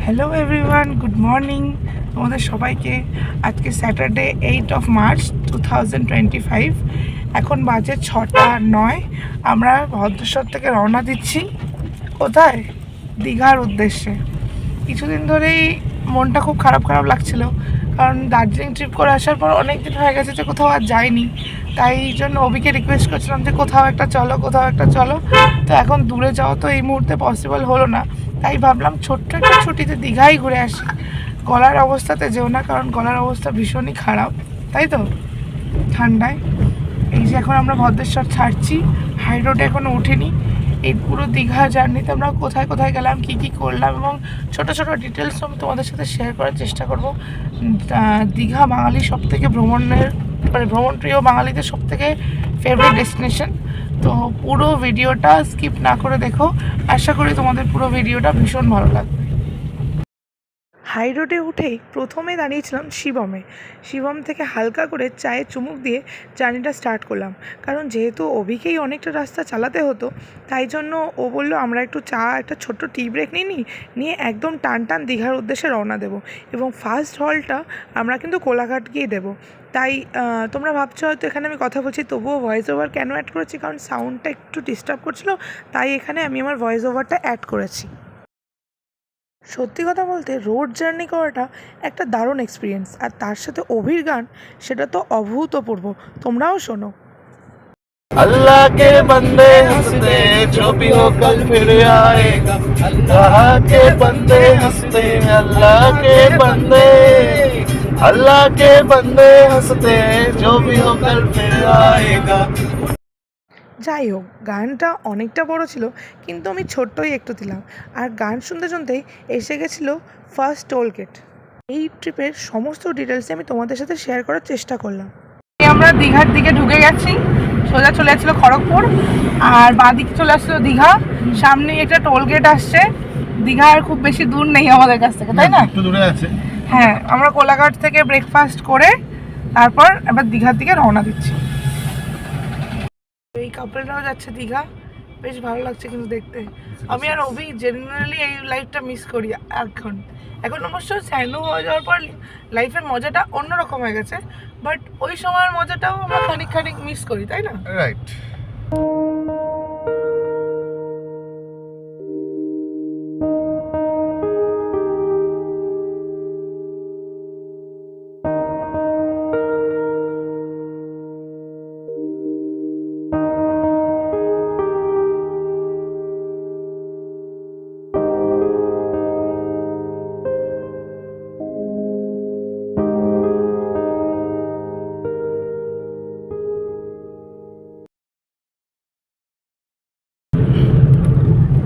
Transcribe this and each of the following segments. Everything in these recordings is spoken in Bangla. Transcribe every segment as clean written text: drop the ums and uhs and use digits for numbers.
হ্যালো এভরিওয়ান, গুড মর্নিং তোমাদের সবাইকে। আজকে স্যাটারডে 8 মার্চ 2025। এখন বাজে 6:09। আমরা ভদ্রেশ্বর থেকে রওনা দিচ্ছি। কোথায়? দীঘার উদ্দেশ্যে। কিছুদিন ধরেই মনটা খুব খারাপ লাগছিল, কারণ দার্জিলিং ট্রিপ করে আসার পর অনেক দিন হয়ে গেছে যে কোথাও আর যাইনি। তাই জন্য অভিকে রিকোয়েস্ট করছিলাম যে কোথাও একটা চলো। তো এখন দূরে যাওয়া তো এই মুহূর্তে পসিবল হলো না, তাই ভাবলাম ছোট্ট একটা ছুটিতে দীঘাই ঘুরে আসি। গলার অবস্থাতে যেও না, কারণ গলার অবস্থা ভীষণই খারাপ, তাই তো, ঠান্ডায়। এই যে এখন আমরা ভদ্রেশ্বর ছাড়ছি, হাই রোডে এখনও উঠিনি। এই পুরো দীঘা জার্নিতে আমরা কোথায় কোথায় গেলাম, কী কী করলাম এবং ছোটো ছোটো ডিটেলস আমি তোমাদের সাথে শেয়ার করার চেষ্টা করব। দীঘা বাঙালির সবথেকে ভ্রমণপ্রিয় বাঙালিদের সবথেকে ফেভারিট ডেস্টিনেশন। তো পুরো ভিডিওটা স্কিপ না করে দেখো, আশা করি তোমাদের পুরো ভিডিওটা ভীষণ ভালো লাগবে। হাই রোডে উঠেই প্রথমে দাঁড়িয়েছিলাম শিবম থেকে হালকা করে চায়ে চুমুক দিয়ে জার্নিটা স্টার্ট করলাম, কারণ যেহেতু অভিকেই অনেকটা রাস্তা চালাতে হতো, তাই জন্য ও বললো আমরা একটু একটা ছোট্ট টি ব্রেক নিয়ে একদম টান দীঘার উদ্দেশ্যে রওনা দেবো, এবং ফার্স্ট হলটা আমরা কিন্তু কোলাঘাট গিয়ে দেবো। তাই তোমরা ভাবছো হয়তো এখানে আমি কথা বলছি তবুও ভয়েস ওভার কেন অ্যাড করেছি, কারণ সাউন্ডটা একটু ডিস্টার্ব করছিলো, তাই এখানে আমি আমার ভয়েস ওভারটা অ্যাড করেছি। সত্যি কথা বলতে রোড জার্নি করাটা একটা দারুণ এক্সপিরিয়েন্স, আর তার সাথে অভির গান, সেটা তো অভূতপূর্ব। তোমরাও শোনো। अल्लाह के बंदे हंसते जो भी हो कल फिर आएगा। अल्लाह के बंदे हंसते, अल्लाह के बंदे हंसते जो भी हो कल फिर आएगा। যাই হোক, গানটা অনেকটা বড় ছিল, কিন্তু আমি ছোট্টই একটু দিলাম। আর গান শুনতে শুনতেই এসে গেছিলো ফার্স্ট টোল গেট। এই ট্রিপের সমস্ত ডিটেলস আমি তোমাদের সাথে শেয়ার করার চেষ্টা করলাম। আমরা দীঘার দিকে ঢুকে গেছি, সোজা চলে আসছিলো খড়গপুর, আর বাঁ দিকে চলে আসছিলো দীঘা। সামনে একটা টোল গেট আসছে। দীঘা আর খুব বেশি দূর নেই আমাদের কাছ থেকে, তাই না? একটু দূরে আছে। হ্যাঁ, আমরা কোলাঘাট থেকে ব্রেকফাস্ট করে তারপর এবার দীঘার দিকে রওনা দিচ্ছি। এই কাপলটাও যাচ্ছে দীঘা, বেশ ভালো লাগছে কিন্তু দেখতে। আমি আর অভি জেনারেলি এই লাইফটা মিস করি। এখন অবশ্য স্যানু হয়ে যাওয়ার পর লাইফের মজাটা অন্যরকম হয়ে গেছে, বাট ওই সময়ের মজাটাও আমরা খানিক মিস করি, তাই না? রাইট।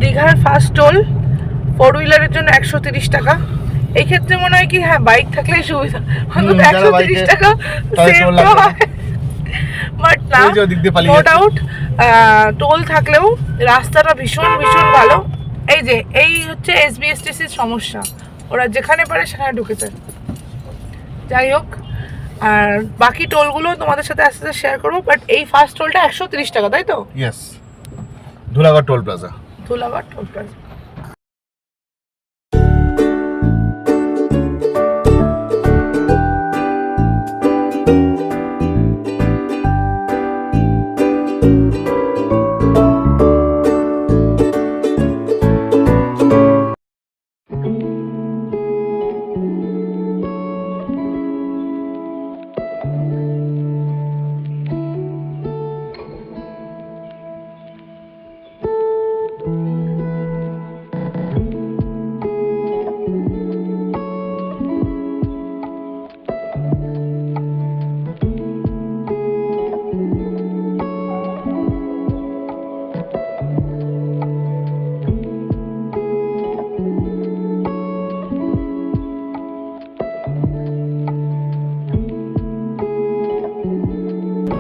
দীঘার ফার্স্ট টোল 4 হুইলারের জন্য 130 টাকা। এই ক্ষেত্রে মনে হয় কি, হ্যাঁ, বাইক থাকলে সুবিধা, অন্তত 130 টাকা সেভ হয়। বাট না, নো ডাউট টোল থাকলেও রাস্তাটা ভীষণ ভালো। এই হচ্ছে এসবিএসটিসির সমস্যা, ওরা যেখানে পারে সেখানে ঢুকেছে। যাই হোক, আর বাকি টোলগুলো তোমাদের সাথে আস্তে আস্তে শেয়ার করবো, বাট এই ফার্স্ট টোলটা 130 টাকা, তাই তো? Yes, Dhulagarh toll plaza.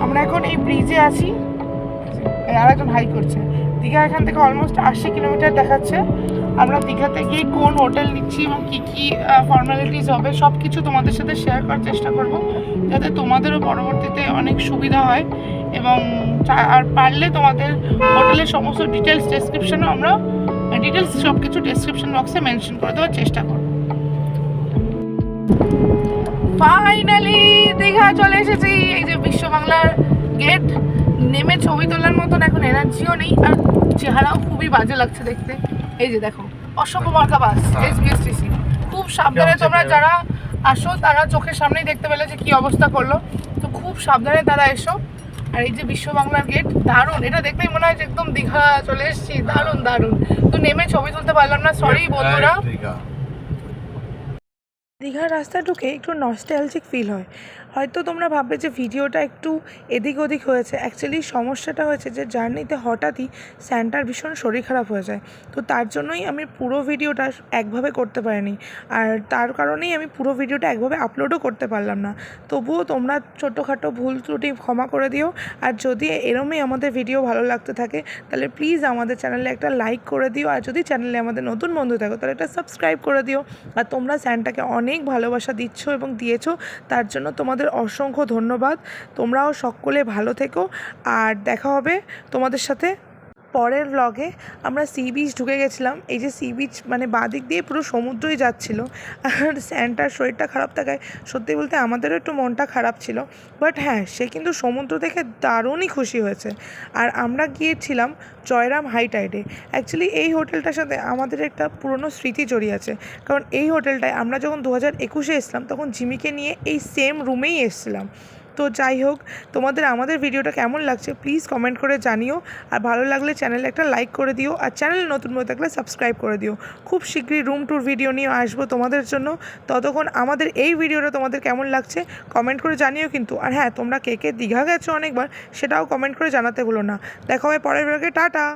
আমরা এখন এই ব্রিজে আছি, আর একজন হাই করছে। দীঘা এখান থেকে অলমোস্ট 80 কিলোমিটার দেখাচ্ছে। আমরা দীঘাতে গিয়ে কোন হোটেল নিচ্ছি এবং কী কী ফর্মালিটিস হবে সব কিছু তোমাদের সাথে শেয়ার করার চেষ্টা করব, যাতে তোমাদেরও পরবর্তীতে অনেক সুবিধা হয়। এবং আর পারলে তোমাদের হোটেলের সমস্ত ডিটেলস সব কিছু ডেসক্রিপশন বক্সে মেনশন করে দেওয়ার চেষ্টা করব। ফাইনালি দীঘা চলে এসেছি। এই যে বিশ্ব বাংলার গেট, নেমে ছবি তোলার মতন এখন এনার্জিও নেই, আর চেহারাও খুবই বাজে লাগছে দেখতে। এই যে দেখো অসংখ্য মার্কা বাস, এসবিএসটিসি। খুব সাবধানে তোমরা যারা আসো তারা চোখের সামনেই দেখতে পেলে যে কি অবস্থা করলো, তো খুব সাবধানে তারা এসো। আর এই যে বিশ্ব বাংলার গেট দারুণ, এটা দেখলেই মনে হয় যে একদম দীঘা চলে এসেছি, দারুণ দারুণ। তো নেমে ছবি তুলতে পারলাম না, সরি বন্ধুরা। দীঘার রাস্তা ঢুকে একটু নস্টালজিক ফিল হয়। হয়তো তোমরা ভাববে যে ভিডিওটা একটু এদিক ওদিক হয়েছে, অ্যাকচুয়ালি সমস্যাটা হয়েছে যে জার্নিতে হঠাৎই স্যান্টার ভীষণ শরীর খারাপ হয়ে যায়, তো তার জন্যই আমি পুরো ভিডিওটা একভাবে করতে পারিনি, আর তার কারণেই আমি পুরো ভিডিওটা একভাবে আপলোডও করতে পারলাম না। তবুও তোমরা ছোটোখাটো ভুল ত্রুটি ক্ষমা করে দিও, আর যদি এরমই আমাদের ভিডিও ভালো লাগতে থাকে তাহলে প্লিজ আমাদের চ্যানেলে একটা লাইক করে দিও, আর যদি চ্যানেলে আমাদের নতুন বন্ধু থাকো তাহলে একটা সাবস্ক্রাইব করে দিও। আর তোমরা স্যান্টাকে অনেক ভালোবাসা দিচ্ছ এবং দিয়েছো, তার জন্য তোমাদের অসংখ্য ধন্যবাদ। তোমরাও সকলে ভালো থেকো, আর দেখা হবে তোমাদের সাথে পরের ব্লগে। আমরা সি বিচ ঢুকে গেছিলাম, এই যে সি বিচ মানে বাদিক দিয়ে পুরো সমুদ্রই যাচ্ছিলো, আর স্যান্টার শরীরটা খারাপ থাকায় সত্যি বলতে আমাদেরও একটু মনটা খারাপ ছিল, বাট হ্যাঁ সে কিন্তু সমুদ্র দেখে দারুণই খুশি হয়েছে। আর আমরা গিয়েছিলাম জয়রাম হাই টাইডে। অ্যাকচুয়ালি এই হোটেলটার সাথে আমাদের একটা পুরনো স্মৃতি জড়িয়ে আছে, কারণ এই হোটেলটায় আমরা যখন 2021-এ এসেছিলাম তখন জিমিকে নিয়ে এই সেম রুমেই এসেছিলাম। তো যাই হোক, তোমাদের আমাদের ভিডিওটা কেমন লাগছে প্লিজ কমেন্ট করে জানিও, আর ভালো লাগলে চ্যানেলে একটা লাইক করে দিও, আর চ্যানেলে নতুন হয়ে থাকলে সাবস্ক্রাইব করে দিও। খুব শীঘ্রই রুম ট্যুর ভিডিও নিয়ে আসবো তোমাদের জন্য। ততক্ষণ আমাদের এই ভিডিওটা তোমাদের কেমন লাগছে কমেন্ট করে জানিও কিন্তু। আর হ্যাঁ, তোমরা কে কে দীঘা গেছো অনেকবার সেটাও কমেন্ট করে জানাতে ভুলো না। দেখা হবে পরের ব্লগে, টাটা।